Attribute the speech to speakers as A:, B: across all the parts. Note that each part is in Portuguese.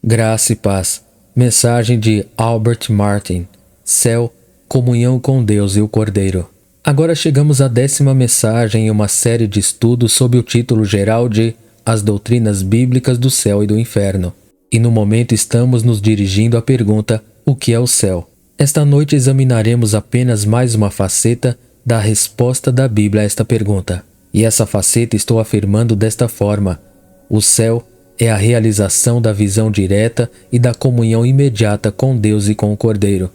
A: Graça e paz. Mensagem de Albert Martin. Céu, comunhão com Deus e o Cordeiro. Agora chegamos à 10ª mensagem em uma série de estudos sob o título geral de As Doutrinas Bíblicas do Céu e do Inferno. E no momento estamos nos dirigindo à pergunta: o que é o céu? Esta noite examinaremos apenas mais uma faceta da resposta da Bíblia a esta pergunta. E essa faceta estou afirmando desta forma: o céu é a realização da visão direta e da comunhão imediata com Deus e com o Cordeiro.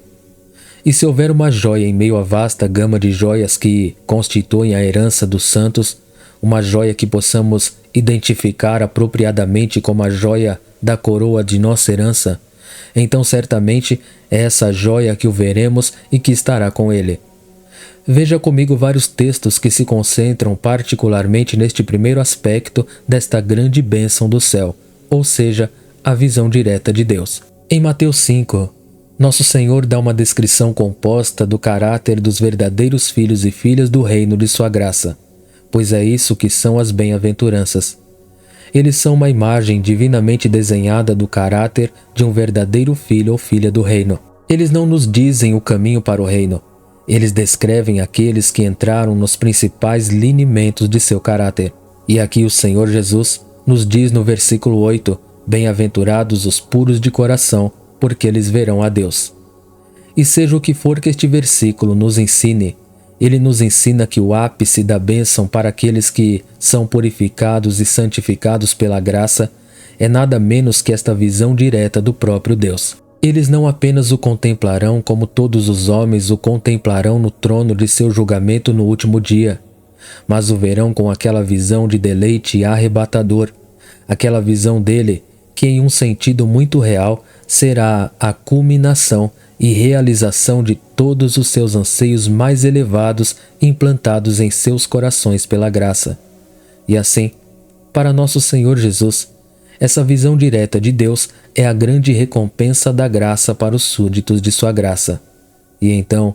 A: E se houver uma joia em meio à vasta gama de joias que constituem a herança dos santos, uma joia que possamos identificar apropriadamente como a joia da coroa de nossa herança, então certamente é essa joia que o veremos e que estará com ele. Veja comigo vários textos que se concentram particularmente neste primeiro aspecto desta grande bênção do céu, ou seja, a visão direta de Deus. Em Mateus 5, nosso Senhor dá uma descrição composta do caráter dos verdadeiros filhos e filhas do reino de sua graça, pois é isso que são as bem-aventuranças. Eles são uma imagem divinamente desenhada do caráter de um verdadeiro filho ou filha do reino. Eles não nos dizem o caminho para o reino. Eles descrevem aqueles que entraram nos principais lineamentos de seu caráter. E aqui o Senhor Jesus nos diz no versículo 8, bem-aventurados os puros de coração, porque eles verão a Deus. E seja o que for que este versículo nos ensine, ele nos ensina que o ápice da bênção para aqueles que são purificados e santificados pela graça é nada menos que esta visão direta do próprio Deus. Eles não apenas o contemplarão como todos os homens o contemplarão no trono de seu julgamento no último dia, mas o verão com aquela visão de deleite arrebatador, aquela visão dele que em um sentido muito real será a culminação e realização de todos os seus anseios mais elevados implantados em seus corações pela graça. E assim, para nosso Senhor Jesus, essa visão direta de Deus é a grande recompensa da graça para os súditos de sua graça. E então,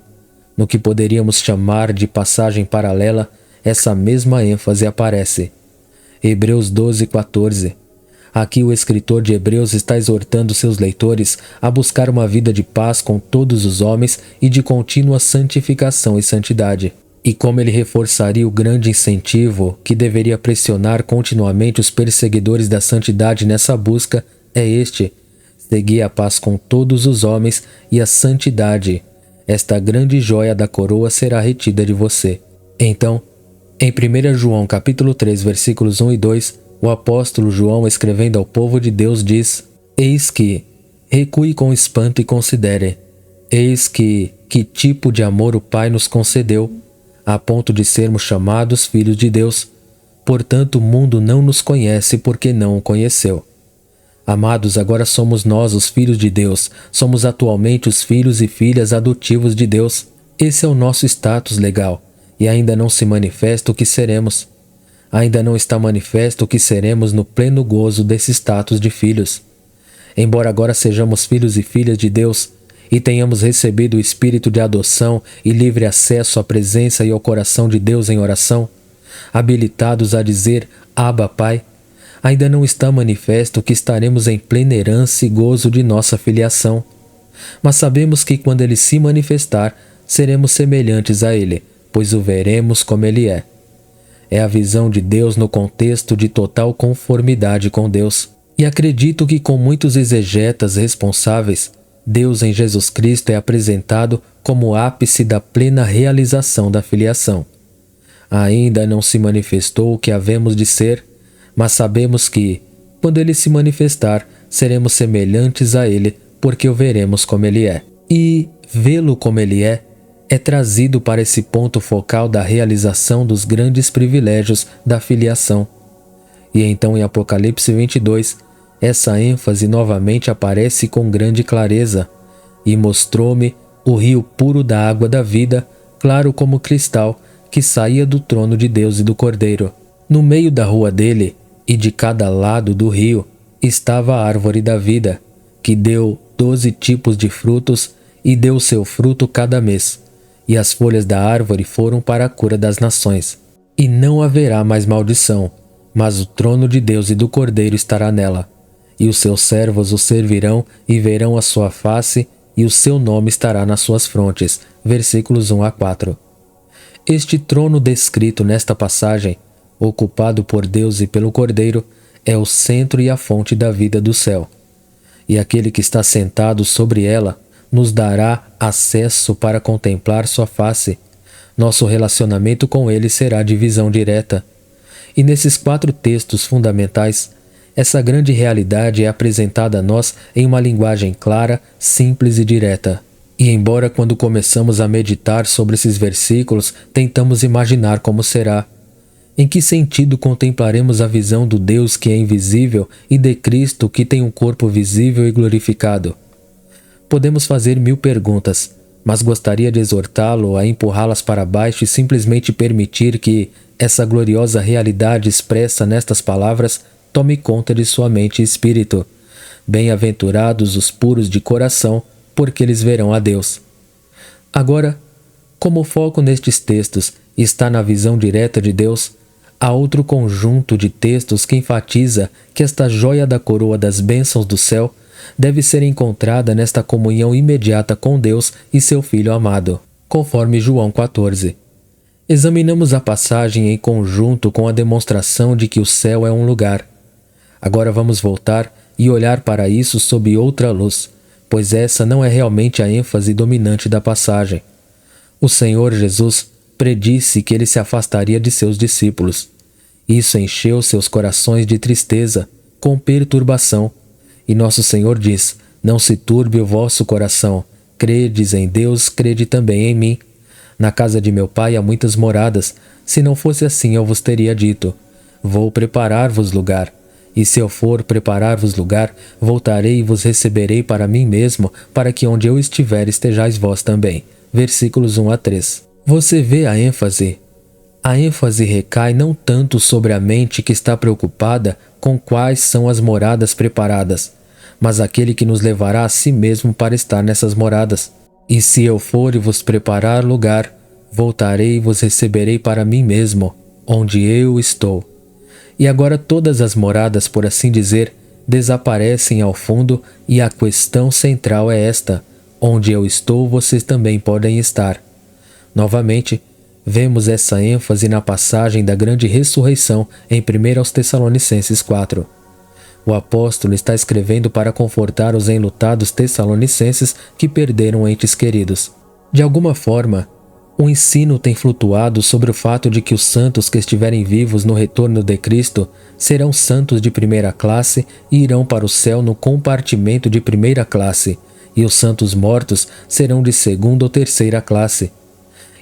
A: no que poderíamos chamar de passagem paralela, essa mesma ênfase aparece. Hebreus 12:14. Aqui o escritor de Hebreus está exortando seus leitores a buscar uma vida de paz com todos os homens e de contínua santificação e santidade. E como ele reforçaria o grande incentivo que deveria pressionar continuamente os perseguidores da santidade nessa busca, é este: seguir a paz com todos os homens e a santidade. Esta grande joia da coroa será retida de você. Então, em 1 João capítulo 3, versículos 1 e 2, o apóstolo João, escrevendo ao povo de Deus, diz: Eis que, recue com espanto e considere, eis que tipo de amor o Pai nos concedeu, a ponto de sermos chamados filhos de Deus. Portanto, o mundo não nos conhece porque não o conheceu. Amados, agora somos nós os filhos de Deus, somos atualmente os filhos e filhas adotivos de Deus. Esse é o nosso status legal, e ainda não se manifesta o que seremos. Ainda não está manifesto o que seremos no pleno gozo desse status de filhos. Embora agora sejamos filhos e filhas de Deus, e tenhamos recebido o Espírito de adoção e livre acesso à presença e ao coração de Deus em oração, habilitados a dizer Abba, Pai, ainda não está manifesto que estaremos em plena herança e gozo de nossa filiação. Mas sabemos que quando ele se manifestar, seremos semelhantes a ele, pois o veremos como ele é. É a visão de Deus no contexto de total conformidade com Deus. E acredito que com muitos exegetas responsáveis, Deus em Jesus Cristo é apresentado como o ápice da plena realização da filiação. Ainda não se manifestou o que havemos de ser, mas sabemos que, quando ele se manifestar, seremos semelhantes a ele, porque o veremos como ele é. E vê-lo como ele é trazido para esse ponto focal da realização dos grandes privilégios da filiação. E então em Apocalipse 22, essa ênfase novamente aparece com grande clareza. E mostrou-me o rio puro da água da vida, claro como cristal, que saía do trono de Deus e do Cordeiro. No meio da rua dele, e de cada lado do rio, estava a árvore da vida, que deu 12 tipos de frutos, e deu seu fruto cada mês. E as folhas da árvore foram para a cura das nações. E não haverá mais maldição, mas o trono de Deus e do Cordeiro estará nela. e os seus servos o servirão e verão a sua face, e o seu nome estará nas suas frontes. Versículos 1 a 4. Este trono descrito nesta passagem, ocupado por Deus e pelo Cordeiro, é o centro e a fonte da vida do céu. E aquele que está sentado sobre ela nos dará acesso para contemplar sua face. Nosso relacionamento com ele será de visão direta. E nesses 4 textos fundamentais, essa grande realidade é apresentada a nós em uma linguagem clara, simples e direta. E embora quando começamos a meditar sobre esses versículos, tentamos imaginar como será. Em que sentido contemplaremos a visão do Deus que é invisível e de Cristo que tem um corpo visível e glorificado? Podemos fazer 1000 perguntas, mas gostaria de exortá-lo a empurrá-las para baixo e simplesmente permitir que essa gloriosa realidade expressa nestas palavras tome conta de sua mente e espírito. Bem-aventurados os puros de coração, porque eles verão a Deus. Agora, como o foco nestes textos está na visão direta de Deus, há outro conjunto de textos que enfatiza que esta joia da coroa das bênçãos do céu deve ser encontrada nesta comunhão imediata com Deus e seu Filho amado, conforme João 14. Examinamos a passagem em conjunto com a demonstração de que o céu é um lugar. Agora vamos voltar e olhar para isso sob outra luz, pois essa não é realmente a ênfase dominante da passagem. O Senhor Jesus predisse que ele se afastaria de seus discípulos. Isso encheu seus corações de tristeza, com perturbação. E nosso Senhor diz: não se turbe o vosso coração, credes em Deus, crede também em mim. Na casa de meu Pai há muitas moradas, se não fosse assim eu vos teria dito: vou preparar-vos lugar. E se eu for preparar-vos lugar, voltarei e vos receberei para mim mesmo, para que onde eu estiver estejais vós também. Versículos 1 a 3. Você vê a ênfase? A ênfase recai não tanto sobre a mente que está preocupada com quais são as moradas preparadas, mas aquele que nos levará a si mesmo para estar nessas moradas. E se eu for e vos preparar lugar, voltarei e vos receberei para mim mesmo, onde eu estou. E agora todas as moradas, por assim dizer, desaparecem ao fundo e a questão central é esta: onde eu estou, vocês também podem estar. Novamente, vemos essa ênfase na passagem da grande ressurreição em 1 aos Tessalonicenses 4. O apóstolo está escrevendo para confortar os enlutados tessalonicenses que perderam entes queridos. De alguma forma, o ensino tem flutuado sobre o fato de que os santos que estiverem vivos no retorno de Cristo serão santos de primeira classe e irão para o céu no compartimento de primeira classe, e os santos mortos serão de segunda ou terceira classe.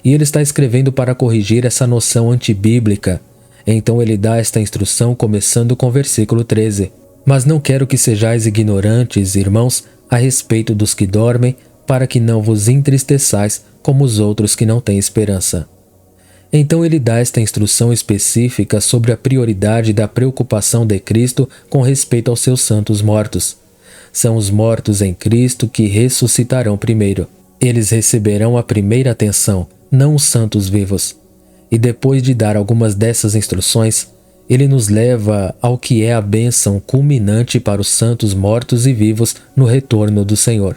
A: E ele está escrevendo para corrigir essa noção antibíblica. Então ele dá esta instrução começando com o versículo 13. Mas não quero que sejais ignorantes, irmãos, a respeito dos que dormem, para que não vos entristeçais como os outros que não têm esperança. Então ele dá esta instrução específica sobre a prioridade da preocupação de Cristo com respeito aos seus santos mortos. São os mortos em Cristo que ressuscitarão primeiro. Eles receberão a primeira atenção, não os santos vivos. E depois de dar algumas dessas instruções, ele nos leva ao que é a bênção culminante para os santos mortos e vivos no retorno do Senhor.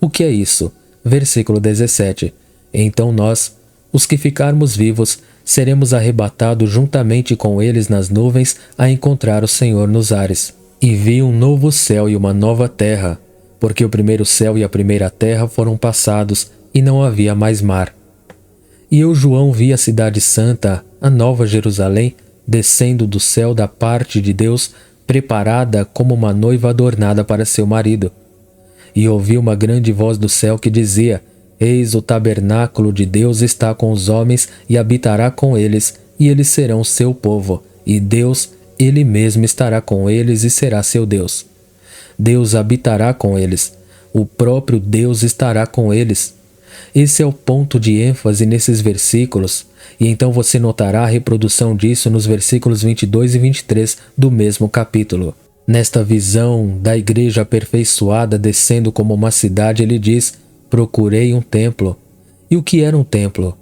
A: O que é isso? Versículo 17. Então nós, os que ficarmos vivos, seremos arrebatados juntamente com eles nas nuvens a encontrar o Senhor nos ares. E vi um novo céu e uma nova terra, porque o primeiro céu e a primeira terra foram passados, e não havia mais mar. E eu, João, vi a cidade santa, a nova Jerusalém, descendo do céu da parte de Deus, preparada como uma noiva adornada para seu marido. E ouvi uma grande voz do céu que dizia: Eis o tabernáculo de Deus está com os homens e habitará com eles, e eles serão seu povo, e Deus, Ele mesmo estará com eles e será seu Deus. Deus habitará com eles, o próprio Deus estará com eles. Esse é o ponto de ênfase nesses versículos, e então você notará a reprodução disso nos versículos 22 e 23 do mesmo capítulo. Nesta visão da igreja aperfeiçoada descendo como uma cidade, ele diz: procurei um templo. E o que era um templo?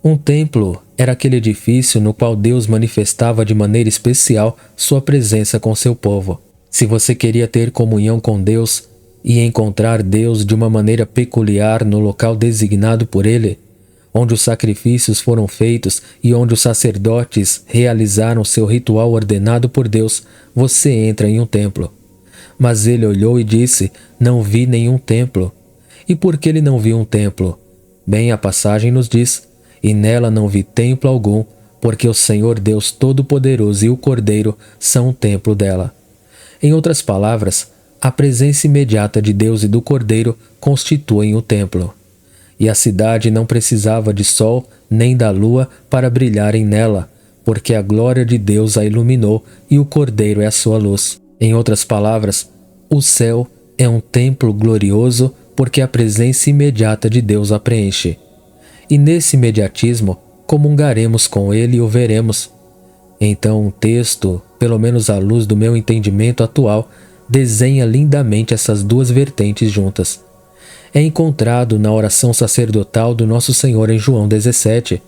A: Um templo era aquele edifício no qual Deus manifestava de maneira especial sua presença com seu povo. Se você queria ter comunhão com Deus e encontrar Deus de uma maneira peculiar no local designado por Ele, onde os sacrifícios foram feitos e onde os sacerdotes realizaram seu ritual ordenado por Deus, você entra em um templo. Mas ele olhou e disse: não vi nenhum templo. E por que ele não viu um templo? Bem, a passagem nos diz: e nela não vi templo algum, porque o Senhor Deus Todo-Poderoso e o Cordeiro são o templo dela. Em outras palavras, a presença imediata de Deus e do Cordeiro constituem o templo. E a cidade não precisava de sol nem da lua para brilharem nela, porque a glória de Deus a iluminou e o Cordeiro é a sua luz. Em outras palavras, o céu é um templo glorioso porque a presença imediata de Deus a preenche. E nesse imediatismo, comungaremos com Ele e o veremos. Então um texto, pelo menos à luz do meu entendimento atual, desenha lindamente essas duas vertentes juntas. É encontrado na oração sacerdotal do Nosso Senhor em João 17.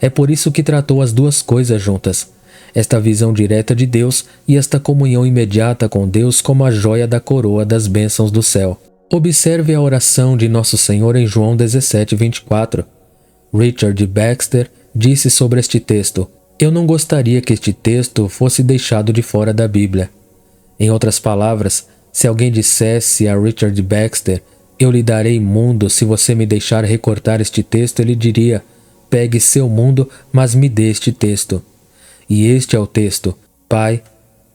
A: É por isso que tratou as duas coisas juntas, esta visão direta de Deus e esta comunhão imediata com Deus como a joia da coroa das bênçãos do céu. Observe a oração de Nosso Senhor em João 17, 24. Richard Baxter disse sobre este texto: eu não gostaria que este texto fosse deixado de fora da Bíblia. Em outras palavras, se alguém dissesse a Richard Baxter: eu lhe darei mundo se você me deixar recortar este texto, ele diria: pegue seu mundo, mas me dê este texto. E este é o texto: Pai,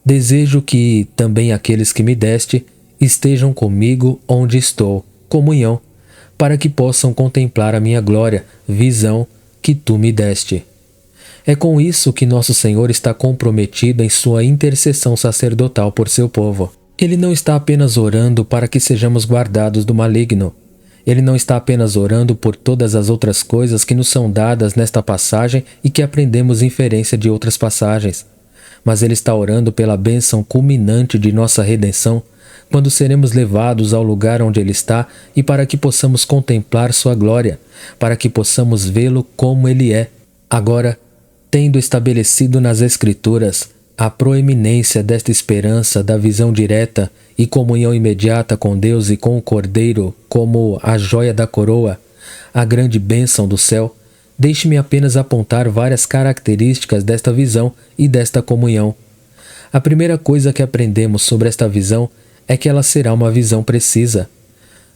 A: desejo que também aqueles que me deste estejam comigo onde estou, comunhão, para que possam contemplar a minha glória, visão que tu me deste. É com isso que nosso Senhor está comprometido em sua intercessão sacerdotal por seu povo. Ele não está apenas orando para que sejamos guardados do maligno. Ele não está apenas orando por todas as outras coisas que nos são dadas nesta passagem e que aprendemos inferência de outras passagens. Mas ele está orando pela bênção culminante de nossa redenção, quando seremos levados ao lugar onde ele está e para que possamos contemplar sua glória, para que possamos vê-lo como ele é. Agora, tendo estabelecido nas Escrituras a proeminência desta esperança da visão direta e comunhão imediata com Deus e com o Cordeiro como a joia da coroa, a grande bênção do céu, deixe-me apenas apontar várias características desta visão e desta comunhão. A primeira coisa que aprendemos sobre esta visão é que ela será uma visão precisa.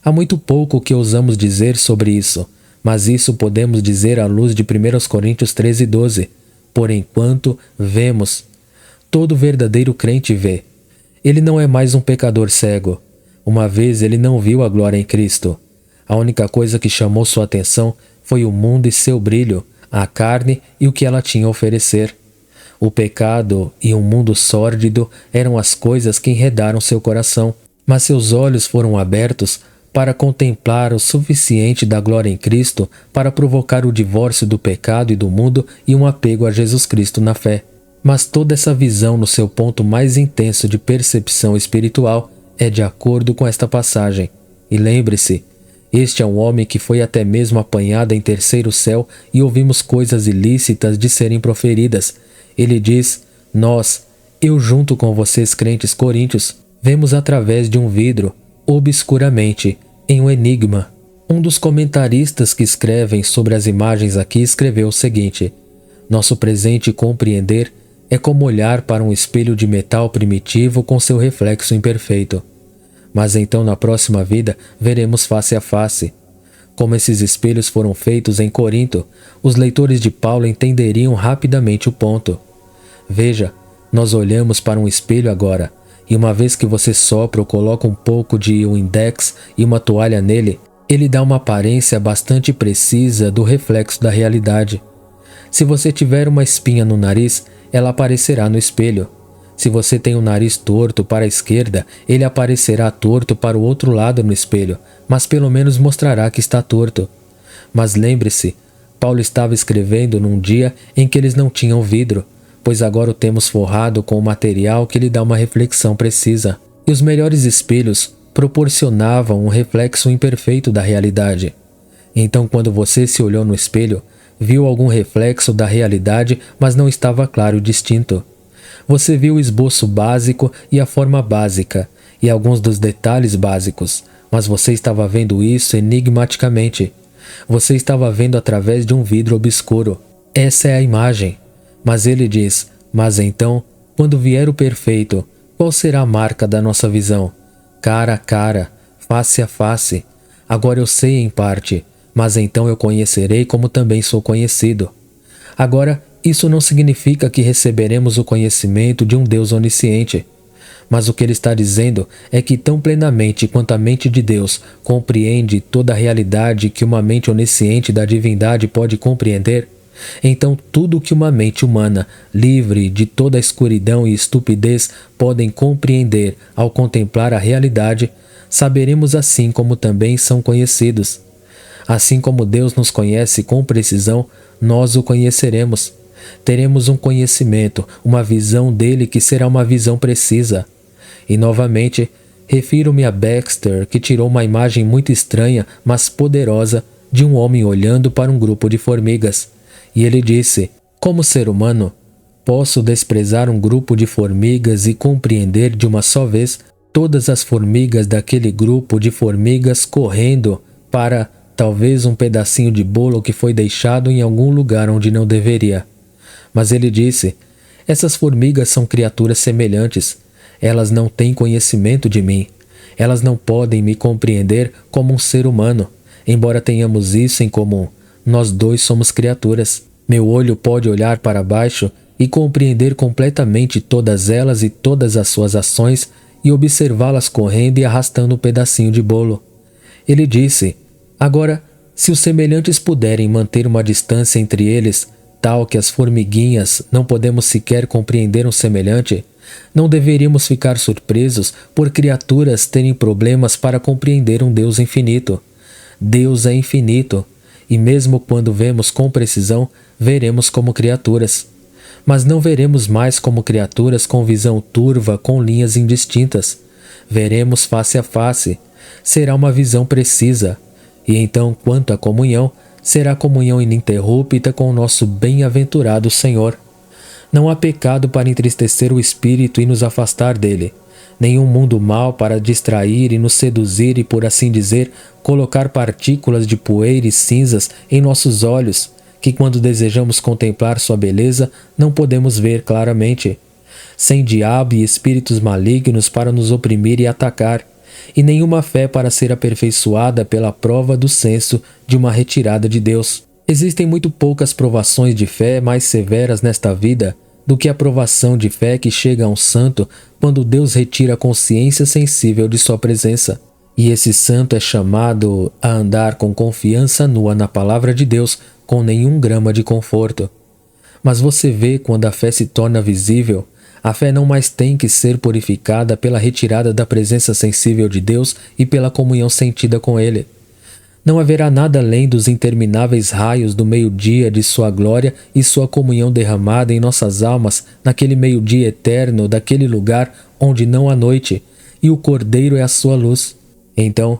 A: Há muito pouco que ousamos dizer sobre isso, mas isso podemos dizer à luz de 1 Coríntios 13:12. Por enquanto vemos. Todo verdadeiro crente vê. Ele não é mais um pecador cego. Uma vez ele não viu a glória em Cristo. A única coisa que chamou sua atenção foi o mundo e seu brilho, a carne e o que ela tinha a oferecer. O pecado e um mundo sórdido eram as coisas que enredaram seu coração, mas seus olhos foram abertos para contemplar o suficiente da glória em Cristo para provocar o divórcio do pecado e do mundo e um apego a Jesus Cristo na fé. Mas toda essa visão no seu ponto mais intenso de percepção espiritual é de acordo com esta passagem. E lembre-se, este é um homem que foi até mesmo apanhado em terceiro céu e ouvimos coisas ilícitas de serem proferidas. Ele diz: nós, eu junto com vocês crentes coríntios, vemos através de um vidro, obscuramente, em um enigma. Um dos comentaristas que escrevem sobre as imagens aqui escreveu o seguinte: nosso presente compreender é como olhar para um espelho de metal primitivo com seu reflexo imperfeito. Mas então na próxima vida veremos face a face. Como esses espelhos foram feitos em Corinto, os leitores de Paulo entenderiam rapidamente o ponto. Veja, nós olhamos para um espelho agora, e uma vez que você sopra ou coloca um pouco de Windex e uma toalha nele, ele dá uma aparência bastante precisa do reflexo da realidade. Se você tiver uma espinha no nariz, ela aparecerá no espelho. Se você tem o nariz torto para a esquerda, ele aparecerá torto para o outro lado no espelho, mas pelo menos mostrará que está torto. Mas lembre-se, Paulo estava escrevendo num dia em que eles não tinham vidro, pois agora o temos forrado com o material que lhe dá uma reflexão precisa. E os melhores espelhos proporcionavam um reflexo imperfeito da realidade. Então, quando você se olhou no espelho, viu algum reflexo da realidade, mas não estava claro e distinto. Você viu o esboço básico e a forma básica, e alguns dos detalhes básicos, mas você estava vendo isso enigmaticamente. Você estava vendo através de um vidro obscuro. Essa é a imagem. Mas ele diz: mas então, quando vier o perfeito, qual será a marca da nossa visão? Cara a cara, face a face. Agora eu sei em parte, mas então eu conhecerei como também sou conhecido. Agora, isso não significa que receberemos o conhecimento de um Deus onisciente. Mas o que ele está dizendo é que tão plenamente quanto a mente de Deus compreende toda a realidade que uma mente onisciente da divindade pode compreender, então tudo que uma mente humana, livre de toda a escuridão e estupidez, podem compreender ao contemplar a realidade, saberemos assim como também são conhecidos. Assim como Deus nos conhece com precisão, nós o conheceremos. Teremos um conhecimento, uma visão dele que será uma visão precisa. E novamente, refiro-me a Baxter, que tirou uma imagem muito estranha, mas poderosa, de um homem olhando para um grupo de formigas. E ele disse: como ser humano, posso desprezar um grupo de formigas e compreender de uma só vez todas as formigas daquele grupo de formigas correndo para, talvez, um pedacinho de bolo que foi deixado em algum lugar onde não deveria. Mas ele disse: essas formigas são criaturas semelhantes. Elas não têm conhecimento de mim. Elas não podem me compreender como um ser humano, embora tenhamos isso em comum. Nós dois somos criaturas. Meu olho pode olhar para baixo e compreender completamente todas elas e todas as suas ações e observá-las correndo e arrastando um pedacinho de bolo. Ele disse: agora, se os semelhantes puderem manter uma distância entre eles, tal que as formiguinhas não podemos sequer compreender um semelhante, não deveríamos ficar surpresos por criaturas terem problemas para compreender um Deus infinito. Deus é infinito, e mesmo quando vemos com precisão, veremos como criaturas. Mas não veremos mais como criaturas com visão turva, com linhas indistintas. Veremos face a face. Será uma visão precisa. E então, quanto à comunhão, será comunhão ininterrupta com o nosso bem-aventurado Senhor. Não há pecado para entristecer o espírito e nos afastar dele. Nenhum mundo mau para distrair e nos seduzir e, por assim dizer, colocar partículas de poeira e cinzas em nossos olhos, que quando desejamos contemplar sua beleza, não podemos ver claramente. Sem diabo e espíritos malignos para nos oprimir e atacar, e nenhuma fé para ser aperfeiçoada pela prova do senso de uma retirada de Deus. Existem muito poucas provações de fé mais severas nesta vida do que a provação de fé que chega a um santo quando Deus retira a consciência sensível de sua presença. E esse santo é chamado a andar com confiança nua na palavra de Deus, com nenhum grama de conforto. Mas você vê quando a fé se torna visível, a fé não mais tem que ser purificada pela retirada da presença sensível de Deus e pela comunhão sentida com Ele. Não haverá nada além dos intermináveis raios do meio-dia de sua glória e sua comunhão derramada em nossas almas naquele meio-dia eterno daquele lugar onde não há noite, e o Cordeiro é a sua luz. Então,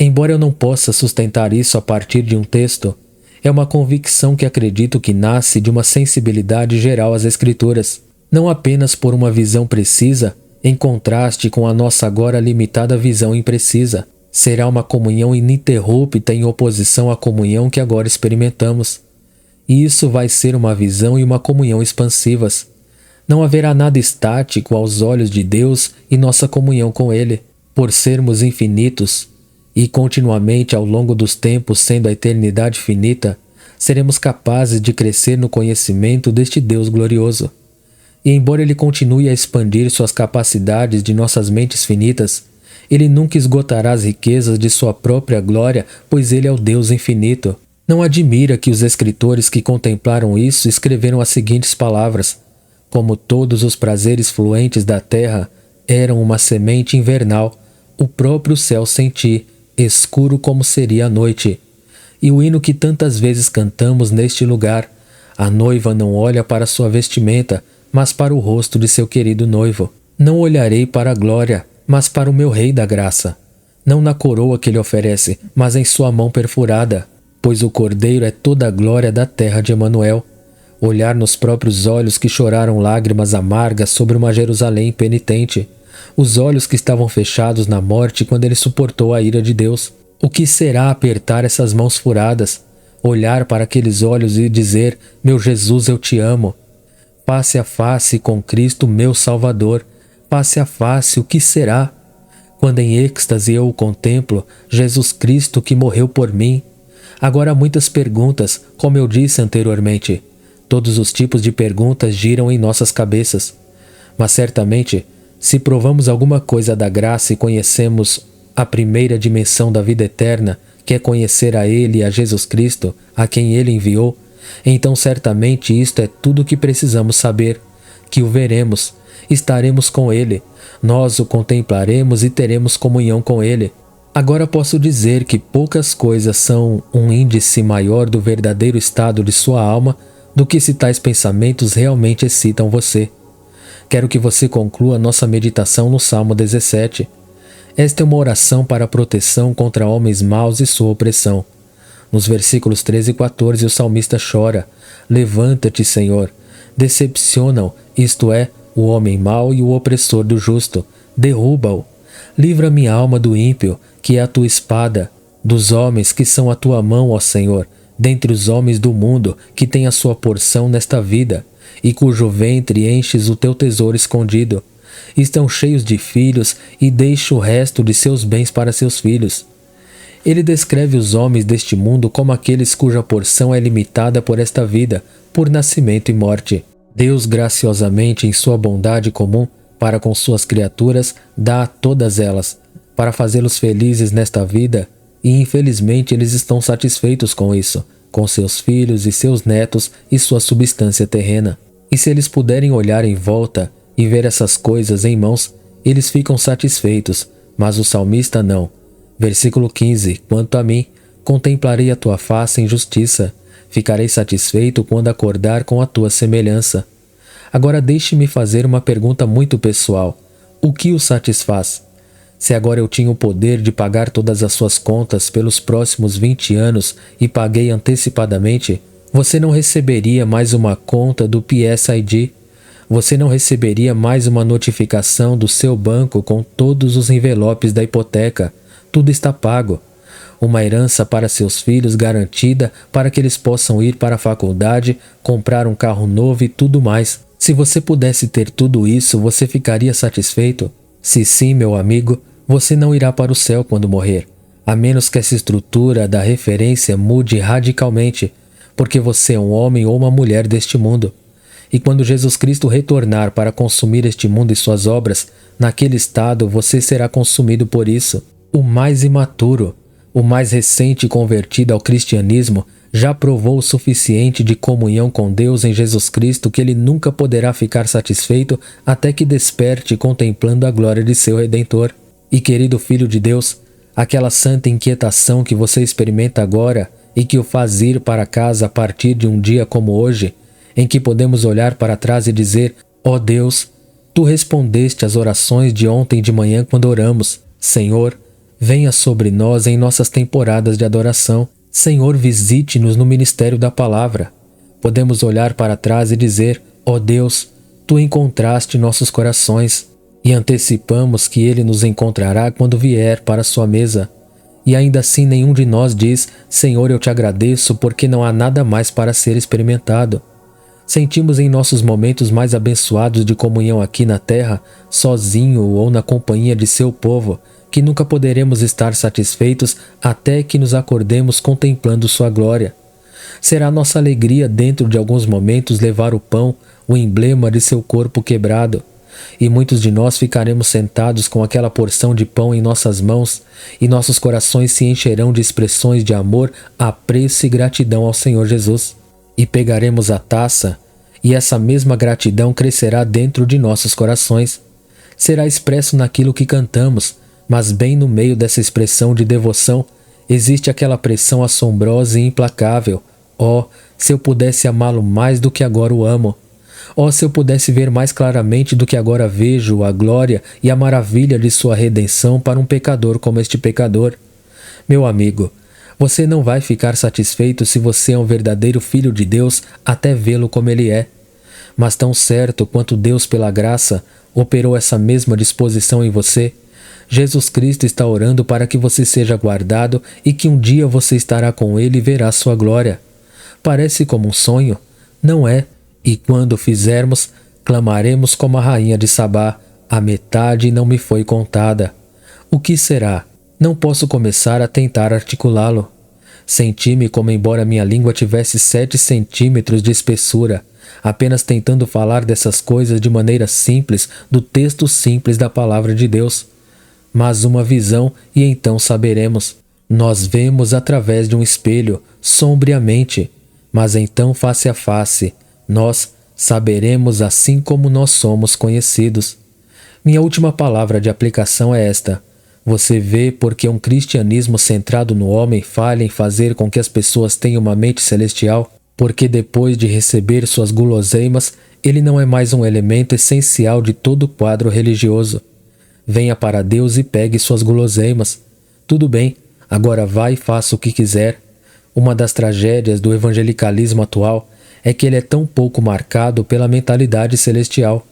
A: embora eu não possa sustentar isso a partir de um texto, é uma convicção que acredito que nasce de uma sensibilidade geral às Escrituras, não apenas por uma visão precisa, em contraste com a nossa agora limitada visão imprecisa. Será uma comunhão ininterrupta em oposição à comunhão que agora experimentamos. E isso vai ser uma visão e uma comunhão expansivas. Não haverá nada estático aos olhos de Deus e nossa comunhão com Ele, por sermos infinitos, e continuamente ao longo dos tempos sendo a eternidade finita, seremos capazes de crescer no conhecimento deste Deus glorioso. E embora Ele continue a expandir suas capacidades de nossas mentes finitas, Ele nunca esgotará as riquezas de sua própria glória, pois Ele é o Deus infinito. Não admira que os escritores que contemplaram isso escreveram as seguintes palavras: como todos os prazeres fluentes da terra eram uma semente invernal, o próprio céu senti, escuro como seria a noite. E o hino que tantas vezes cantamos neste lugar: a noiva não olha para sua vestimenta, mas para o rosto de seu querido noivo. Não olharei para a glória, mas para o meu Rei da graça, não na coroa que ele oferece, mas em sua mão perfurada, pois o Cordeiro é toda a glória da terra de Emanuel. olhar nos próprios olhos que choraram lágrimas amargas sobre uma Jerusalém penitente, os olhos que estavam fechados na morte quando ele suportou a ira de Deus. O que será apertar essas mãos furadas, olhar para aqueles olhos e dizer: meu Jesus, eu te amo. Face a face com Cristo, meu Salvador, face a face, o que será? Quando em êxtase eu o contemplo, Jesus Cristo que morreu por mim. Agora há muitas perguntas, como eu disse anteriormente. Todos os tipos de perguntas giram em nossas cabeças. Mas certamente, se provamos alguma coisa da graça e conhecemos a primeira dimensão da vida eterna, que é conhecer a Ele e a Jesus Cristo, a quem Ele enviou, então certamente isto é tudo o que precisamos saber, que o veremos, estaremos com Ele, nós o contemplaremos e teremos comunhão com Ele. Agora posso dizer que poucas coisas são um índice maior do verdadeiro estado de sua alma do que se tais pensamentos realmente excitam você. Quero que você conclua nossa meditação no Salmo 17. Esta é uma oração para proteção contra homens maus e sua opressão. Nos versículos 13 e 14 o salmista chora: levanta-te, Senhor, decepciona-o, isto é, o homem mau e o opressor do justo, derruba-o. Livra minha alma do ímpio, que é a tua espada, dos homens que são a tua mão, ó Senhor, dentre os homens do mundo que têm a sua porção nesta vida, e cujo ventre enches o teu tesouro escondido. Estão cheios de filhos e deixa o resto de seus bens para seus filhos. Ele descreve os homens deste mundo como aqueles cuja porção é limitada por esta vida, por nascimento e morte. Deus graciosamente, em sua bondade comum para com suas criaturas, dá a todas elas, para fazê-los felizes nesta vida, e infelizmente eles estão satisfeitos com isso, com seus filhos e seus netos e sua substância terrena. E se eles puderem olhar em volta e ver essas coisas em mãos, eles ficam satisfeitos, mas o salmista não. Versículo 15: quanto a mim, contemplarei a tua face em justiça, ficarei satisfeito quando acordar com a tua semelhança. Agora deixe-me fazer uma pergunta muito pessoal. O que o satisfaz? Se agora eu tinha o poder de pagar todas as suas contas pelos próximos 20 anos e paguei antecipadamente, você não receberia mais uma conta do PSID? Você não receberia mais uma notificação do seu banco com todos os envelopes da hipoteca? Tudo está pago. Uma herança para seus filhos garantida para que eles possam ir para a faculdade, comprar um carro novo e tudo mais. Se você pudesse ter tudo isso, você ficaria satisfeito? Se sim, meu amigo, você não irá para o céu quando morrer, a menos que essa estrutura da referência mude radicalmente, porque você é um homem ou uma mulher deste mundo. E quando Jesus Cristo retornar para consumir este mundo e suas obras, naquele estado você será consumido por isso. O mais imaturo, o mais recente convertido ao cristianismo, já provou o suficiente de comunhão com Deus em Jesus Cristo que ele nunca poderá ficar satisfeito até que desperte contemplando a glória de seu Redentor. E querido Filho de Deus, aquela santa inquietação que você experimenta agora e que o faz ir para casa a partir de um dia como hoje, em que podemos olhar para trás e dizer: ó Deus, Tu respondeste às orações de ontem de manhã quando oramos. Senhor, venha sobre nós em nossas temporadas de adoração. Senhor, visite-nos no ministério da palavra. Podemos olhar para trás e dizer: ó Deus, Tu encontraste nossos corações, e antecipamos que Ele nos encontrará quando vier para a sua mesa. E ainda assim nenhum de nós diz: Senhor, eu te agradeço porque não há nada mais para ser experimentado. Sentimos em nossos momentos mais abençoados de comunhão aqui na terra, sozinho ou na companhia de seu povo, que nunca poderemos estar satisfeitos até que nos acordemos contemplando sua glória. Será nossa alegria dentro de alguns momentos levar o pão, o emblema de seu corpo quebrado, e muitos de nós ficaremos sentados com aquela porção de pão em nossas mãos, e nossos corações se encherão de expressões de amor, apreço e gratidão ao Senhor Jesus. E pegaremos a taça, e essa mesma gratidão crescerá dentro de nossos corações. Será expresso naquilo que cantamos, mas bem no meio dessa expressão de devoção, existe aquela pressão assombrosa e implacável. Oh, se eu pudesse amá-lo mais do que agora o amo! Oh, se eu pudesse ver mais claramente do que agora vejo a glória e a maravilha de sua redenção para um pecador como este pecador! Meu amigo, Você não vai ficar satisfeito se você é um verdadeiro filho de Deus até vê-lo como ele é. Mas tão certo quanto Deus, pela graça, operou essa mesma disposição em você, Jesus Cristo está orando para que você seja guardado e que um dia você estará com Ele e verá sua glória. Parece como um sonho? Não é. E quando o fizermos, clamaremos como a rainha de Sabá: a metade não me foi contada. O que será? Não posso começar a tentar articulá-lo. Senti-me como embora minha língua tivesse 7 centímetros de espessura, apenas tentando falar dessas coisas de maneira simples, do texto simples da palavra de Deus. Mas uma visão e então saberemos. Nós vemos através de um espelho, sombriamente, mas então face a face, nós saberemos assim como nós somos conhecidos. Minha última palavra de aplicação é esta. Você vê porque um cristianismo centrado no homem falha em fazer com que as pessoas tenham uma mente celestial, porque depois de receber suas guloseimas, ele não é mais um elemento essencial de todo o quadro religioso. Venha para Deus e pegue suas guloseimas. Tudo bem, agora vá e faça o que quiser. Uma das tragédias do evangelicalismo atual é que ele é tão pouco marcado pela mentalidade celestial.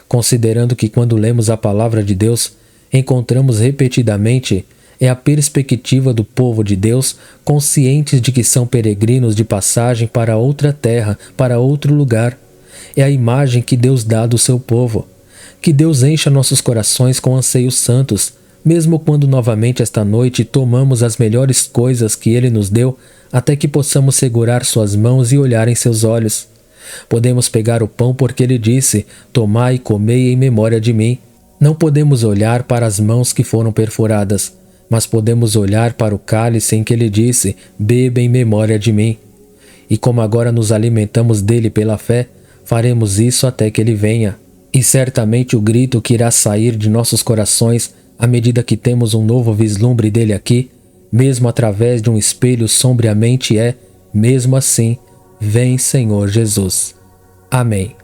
A: Considerando que quando lemos a palavra de Deus, encontramos repetidamente a perspectiva do povo de Deus, conscientes de que são peregrinos de passagem para outra terra, para outro lugar. É a imagem que Deus dá do seu povo. Que Deus encha nossos corações com anseios santos, mesmo quando novamente esta noite tomamos as melhores coisas que Ele nos deu, até que possamos segurar suas mãos e olhar em seus olhos. Podemos pegar o pão porque Ele disse: tomai e comei em memória de mim. Não podemos olhar para as mãos que foram perfuradas, mas podemos olhar para o cálice em que Ele disse: beba em memória de mim. E como agora nos alimentamos dele pela fé, faremos isso até que Ele venha. E certamente o grito que irá sair de nossos corações à medida que temos um novo vislumbre dele aqui, mesmo através de um espelho sombriamente, mesmo assim, vem Senhor Jesus. Amém.